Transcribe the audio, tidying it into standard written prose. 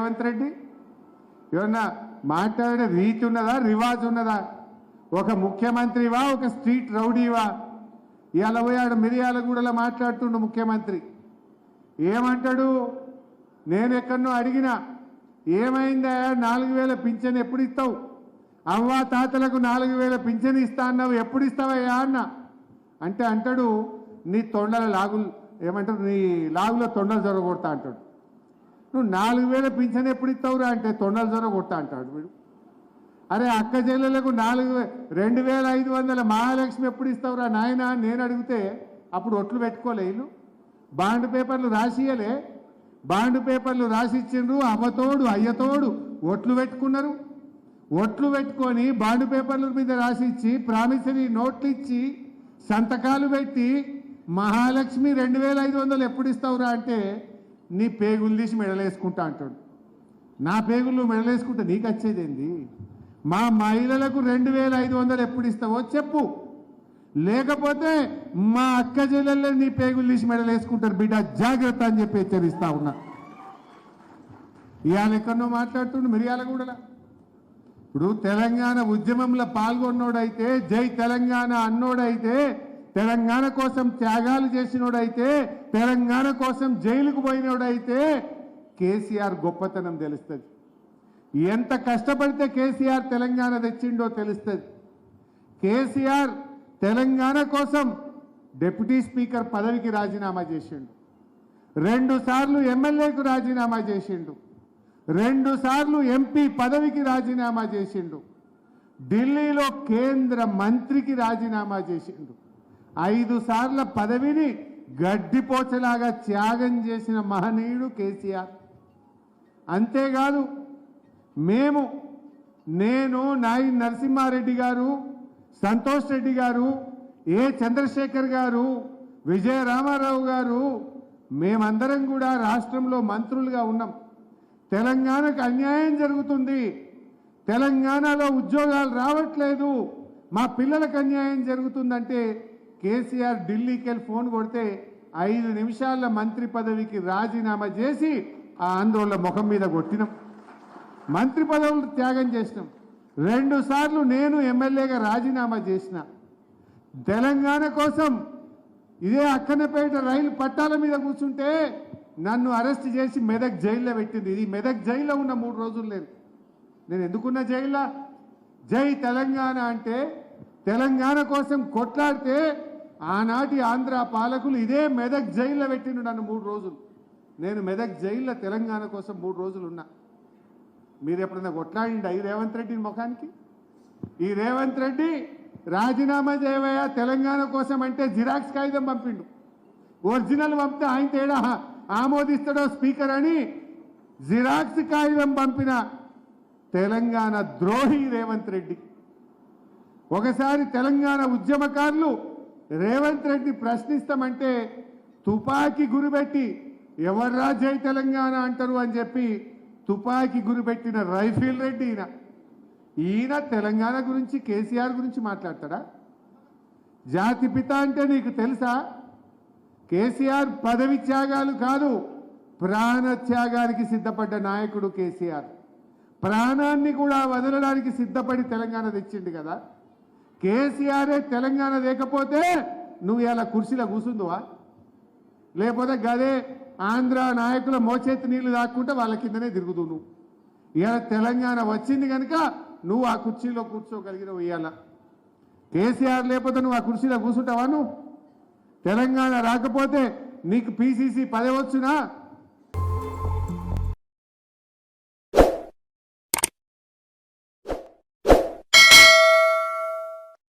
రేవంత్ రెడ్డి? ఏమన్నా మాట్లాడే రీతి ఉన్నదా, రివాజ్ ఉన్నదా? ఒక ముఖ్యమంత్రివా, ఒక స్ట్రీట్ రౌడీవా? ఇవాళ పోయాడు మిర్యాలగూడలో మాట్లాడుతుండు ముఖ్యమంత్రి. ఏమంటాడు? నేను ఎక్కడనో అడిగినా, ఏమైందా 4000 పింఛన్ ఎప్పుడు ఇస్తావు? అవ్వా తాతలకు 4000 పింఛన్ ఇస్తా అన్నావు, ఎప్పుడు ఇస్తావయ్యా అన్న అంటే అంటాడు, నీ తొండల లాగులు ఏమంటారు, నీ లాగులో తొండలు జొరగొడతా అంటాడు. నువ్వు 4000 పింఛన్ ఎప్పుడు ఇస్తావురా అంటే తొండలు జొరగొడతా అంటాడు వీడు. అరే అక్క చెల్లెలకు 2500 మహాలక్ష్మి ఎప్పుడు ఇస్తావురా నాయన నేను అడిగితే అప్పుడు ఒట్లు పెట్టుకోలే వీళ్ళు. బాండ్ పేపర్లు రాసియలే, బాండ్ పేపర్లు రాసిచ్చిండ్రు. అవ్వతోడు అయ్యతోడు ఒట్లు పెట్టుకున్నారు. ఒట్లు పెట్టుకొని బాండ్ పేపర్ల మీద రాసిచ్చి ప్రామిసరీ నోట్లు ఇచ్చి సంతకాలు పెట్టి మహాలక్ష్మి 2500 ఎప్పుడు ఇస్తావురా అంటే నీ పేగులు తీసి మెడలేసుకుంటా అంటాడు. నా పేగులు మెడలేసుకుంటే నీకు వచ్చేదేంది? మా మహిళలకు 2500 ఎప్పుడు ఇస్తావో చెప్పు, లేకపోతే మా అక్క చెల్లెళ్ళే నీ పేగులు తీసి మెడలేసుకుంటారు బిడ్డ, జాగ్రత్త అని చెప్పి హెచ్చరిస్తా ఉన్నా. ఇవాళ ఎక్కడో మాట్లాడుతుండు మిర్యాలగూడలా. ఇప్పుడు తెలంగాణ ఉద్యమంలో పాల్గొన్నోడైతే, జై తెలంగాణ అన్నోడైతే, తెలంగాణ కోసం త్యాగాలు చేసినోడైతే, తెలంగాణ కోసం జైలుకు పోయినోడైతే కేసీఆర్ గొప్పతనం తెలుస్తుంది. ఎంత కష్టపడితే కేసీఆర్ తెలంగాణ తెచ్చిండో తెలుస్తుంది. కేసీఆర్ తెలంగాణ కోసం డిప్యూటీ స్పీకర్ పదవికి రాజీనామా చేసిండు, 2 సార్లు ఎమ్మెల్యేకు రాజీనామా చేసిండు, 2 సార్లు ఎంపీ పదవికి రాజీనామా చేసిండు, ఢిల్లీలో కేంద్ర మంత్రికి రాజీనామా చేసిండు, 5 సార్ల పదవిని గడ్డిపోచలాగా త్యాగం చేసిన మహనీయుడు కేసీఆర్. అంతేకాదు నేను నాయి నరసింహారెడ్డి గారు, సంతోష్ రెడ్డి గారు, ఏ చంద్రశేఖర్ గారు, విజయ రామారావు గారు, మేమందరం కూడా రాష్ట్రంలో మంత్రులుగా ఉన్నాం. తెలంగాణకు అన్యాయం జరుగుతుంది, తెలంగాణలో ఉద్యోగాలు రావట్లేదు, మా పిల్లలకు అన్యాయం జరుగుతుందంటే కేసీఆర్ ఢిల్లీకి వెళ్ళి ఫోన్ కొడితే 5 నిమిషాల మంత్రి పదవికి రాజీనామా చేసి ఆ ఆందోళన ముఖం మీద కొట్టినాం. మంత్రి పదవులు త్యాగం చేసినాం. 2 సార్లు నేను ఎమ్మెల్యేగా రాజీనామా చేసిన. తెలంగాణ కోసం ఇదే అక్కన్నపేట రైలు పట్టాల మీద కూర్చుంటే నన్ను అరెస్ట్ చేసి మెదక్ జైల్లో పెట్టింది. ఇది మెదక్ జైల్లో ఉన్న 3 రోజులు లేదు. నేను ఎందుకున్న జైల్లో? జై తెలంగాణ అంటే తెలంగాణ కోసం కొట్లాడితే ఆనాటి ఆంధ్ర పాలకులు ఇదే మెదక్ జైల్లో పెట్టిండు నన్ను 3 రోజులు. నేను మెదక్ జైల్లో తెలంగాణ కోసం 3 రోజులు ఉన్నా. మీరు ఎప్పుడైనా కొట్లాడిండా ఈ రేవంత్ రెడ్డి ముఖానికి? ఈ రేవంత్ రెడ్డి రాజీనామా చేయవయ్యా తెలంగాణ కోసం అంటే జిరాక్స్ కాగితం పంపిండు. ఒరిజినల్ పంపితే ఆయన తేడా ఆమోదిస్తాడో స్పీకర్ అని జిరాక్స్ కాగితం పంపిన తెలంగాణ ద్రోహి రేవంత్ రెడ్డి. ఒకసారి తెలంగాణ ఉద్యమకారులు రేవంత్ రెడ్డి ప్రశ్నిస్తామంటే తుపాకీ గురిపెట్టి ఎవర్రా జై తెలంగాణ అంటారు అని చెప్పి తుపాకీ గురిపెట్టిన రైఫిల్ రెడ్డి ఈయన తెలంగాణ గురించి కేసీఆర్ గురించి మాట్లాడతాడా? జాతిపిత అంటే నీకు తెలుసా? కేసీఆర్ పదవి త్యాగాలు కాదు, ప్రాణ త్యాగానికి సిద్ధపడ్డ నాయకుడు కేసీఆర్. ప్రాణాన్ని కూడా వదలడానికి సిద్ధపడి తెలంగాణ తెచ్చిండు కదా. కేసీఆరే తెలంగాణ లేకపోతే నువ్వు ఇలా కుర్చీలో కూర్చుందువా? లేకపోతే గదే ఆంధ్ర నాయకుల మోచేతి నీళ్లు దాక్కుంటే వాళ్ళ కిందనే తిరుగుతూ నువ్వు. ఇవాళ తెలంగాణ వచ్చింది కనుక నువ్వు ఆ కుర్చీలో కూర్చోగలిగినవు. ఇవాళ కేసీఆర్ లేకపోతే నువ్వు ఆ కుర్చీలో కూర్చుంటావా? నువ్వు తెలంగాణ రాకపోతే నీకు పీసీసీ పదవి వచ్చినా